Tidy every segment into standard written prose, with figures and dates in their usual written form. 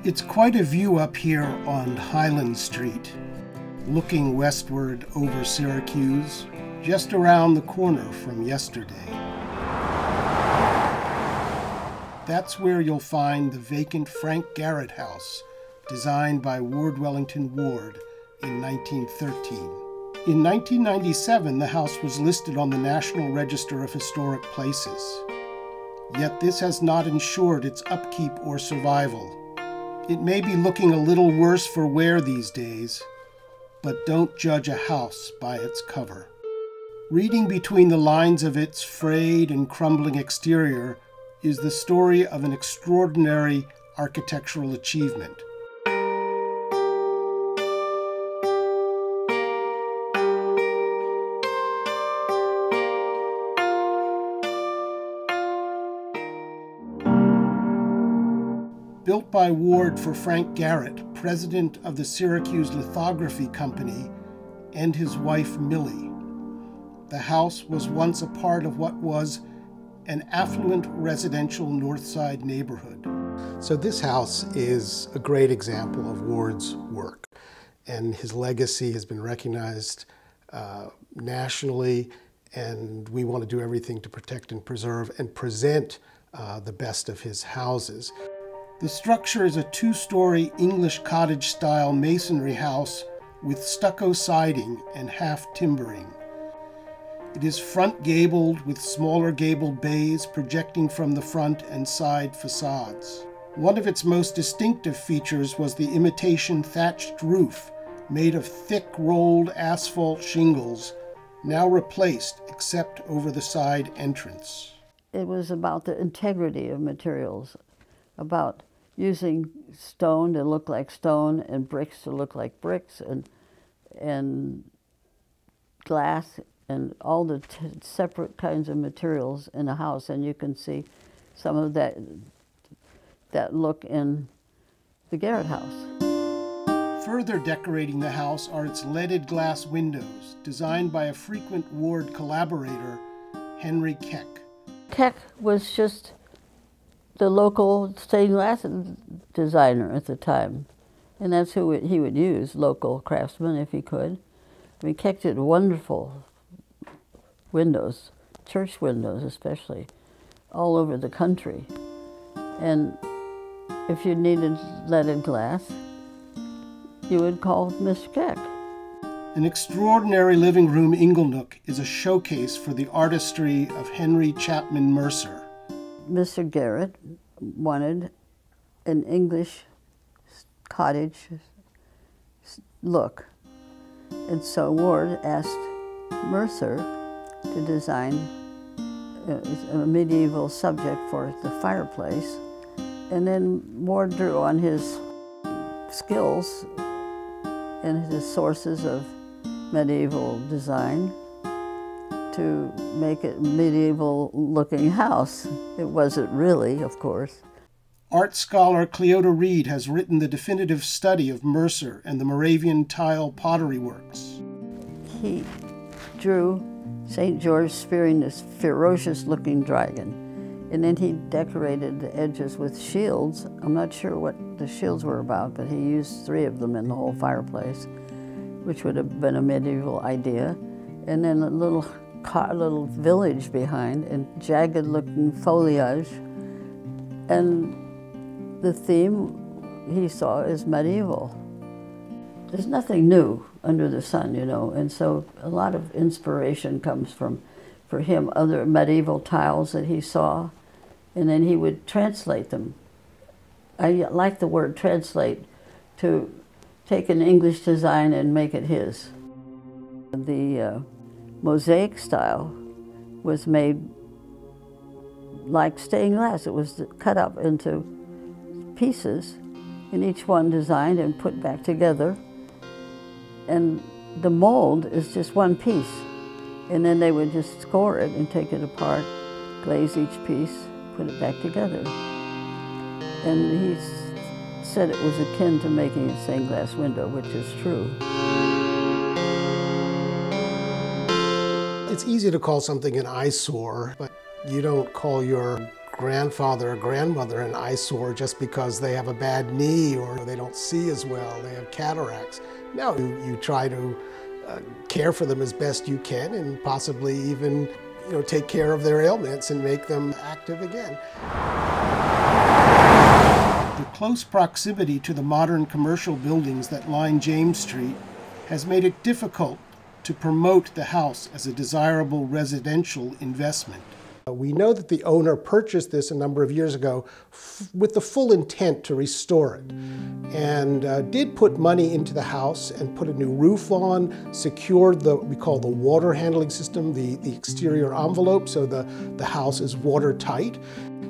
It's quite a view up here on Highland Street, looking westward over Syracuse, just around the corner from yesterday. That's where you'll find the vacant Frank Garrett house, designed by Ward Wellington Ward in 1913. In 1997, the house was listed on the National Register of Historic Places. Yet this has not ensured its upkeep or survival. It may be looking a little worse for wear these days, but don't judge a house by its cover. Reading between the lines of its frayed and crumbling exterior is the story of an extraordinary architectural achievement. Built by Ward for Frank Garrett, president of the Syracuse Lithography Company, and his wife Millie. The house was once a part of what was an affluent residential North Side neighborhood. So this house is a great example of Ward's work, and his legacy has been recognized nationally, and we want to do everything to protect and preserve and present the best of his houses. The structure is a two-story English cottage-style masonry house with stucco siding and half timbering. It is front gabled with smaller gabled bays projecting from the front and side facades. One of its most distinctive features was the imitation thatched roof made of thick rolled asphalt shingles, now replaced except over the side entrance. It was about the integrity of materials, about using stone to look like stone and bricks to look like bricks and glass and all the separate kinds of materials in a house. And you can see some of that look in the Garrett house. Further decorating the house are its leaded glass windows, designed by a frequent Ward collaborator, Henry Keck. Keck was just the local stained glass designer at the time. And that's who he would use, local craftsmen if he could. I mean, Keck did wonderful windows, church windows especially, all over the country. And if you needed leaded glass, you would call Mr. Keck. An extraordinary living room inglenook is a showcase for the artistry of Henry Chapman Mercer. Mr. Garrett wanted an English cottage look, and so Ward asked Mercer to design a medieval subject for the fireplace, and then Ward drew on his skills and his sources of medieval design to make it a medieval-looking house. It wasn't really, of course. Art scholar Cleota Reed has written the definitive study of Mercer and the Moravian tile pottery works. He drew St. George spearing this ferocious-looking dragon, and then he decorated the edges with shields. I'm not sure what the shields were about, but he used 3 of them in the whole fireplace, which would have been a medieval idea. And then a little village behind and jagged-looking foliage. And the theme he saw is medieval. There's nothing new under the sun, you know, and so a lot of inspiration comes for him, other medieval tiles that he saw, and then he would translate them. I like the word translate, to take an English design and make it his. The mosaic style was made like stained glass. It was cut up into pieces, and each one designed and put back together. And the mold is just one piece. And then they would just score it and take it apart, glaze each piece, put it back together. And he said it was akin to making a stained glass window, which is true. It's easy to call something an eyesore, but you don't call your grandfather or grandmother an eyesore just because they have a bad knee or they don't see as well, they have cataracts. No, you try to care for them as best you can and possibly even take care of their ailments and make them active again. The close proximity to the modern commercial buildings that line James Street has made it difficult to promote the house as a desirable residential investment. We know that the owner purchased this a number of years ago with the full intent to restore it, and did put money into the house and put a new roof on, secured what we call the water handling system, the exterior envelope, so the house is watertight.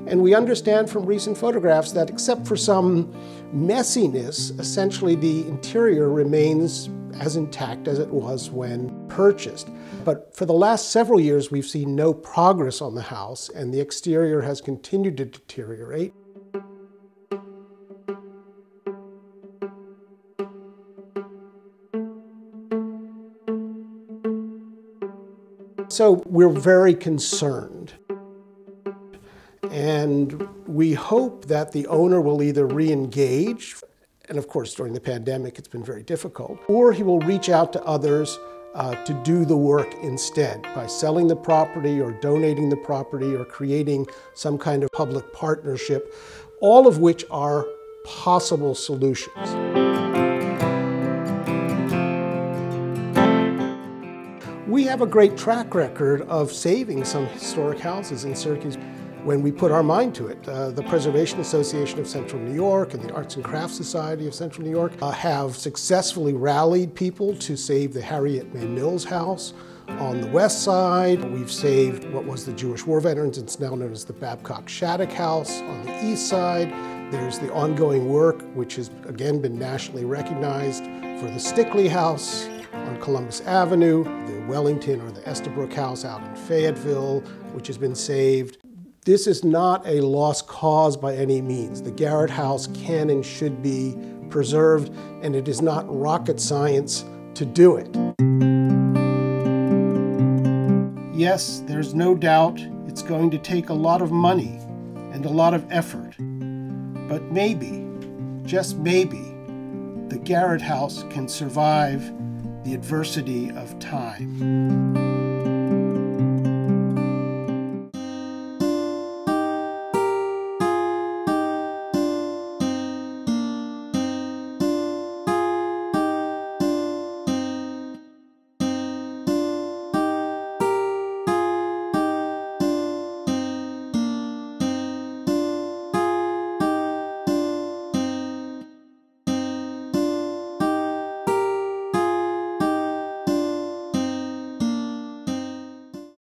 And we understand from recent photographs that except for some messiness, essentially the interior remains as intact as it was when purchased. But for the last several years, we've seen no progress on the house, and the exterior has continued to deteriorate. So we're very concerned. And we hope that the owner will either re-engage, and of course during the pandemic it's been very difficult, or he will reach out to others to do the work instead by selling the property or donating the property or creating some kind of public partnership, all of which are possible solutions. We have a great track record of saving some historic houses in Syracuse when we put our mind to it. The Preservation Association of Central New York and the Arts and Crafts Society of Central New York have successfully rallied people to save the Harriet May Mills house on the west side. We've saved what was the Jewish war veterans, it's now known as the Babcock Shattuck house on the east side. There's the ongoing work, which has again been nationally recognized, for the Stickley house on Columbus Avenue, the Wellington or the Estabrook house out in Fayetteville, which has been saved. This is not a lost cause by any means. The Garrett house can and should be preserved, and it is not rocket science to do it. Yes, there's no doubt it's going to take a lot of money and a lot of effort. But maybe, just maybe, the Garrett house can survive the adversity of time.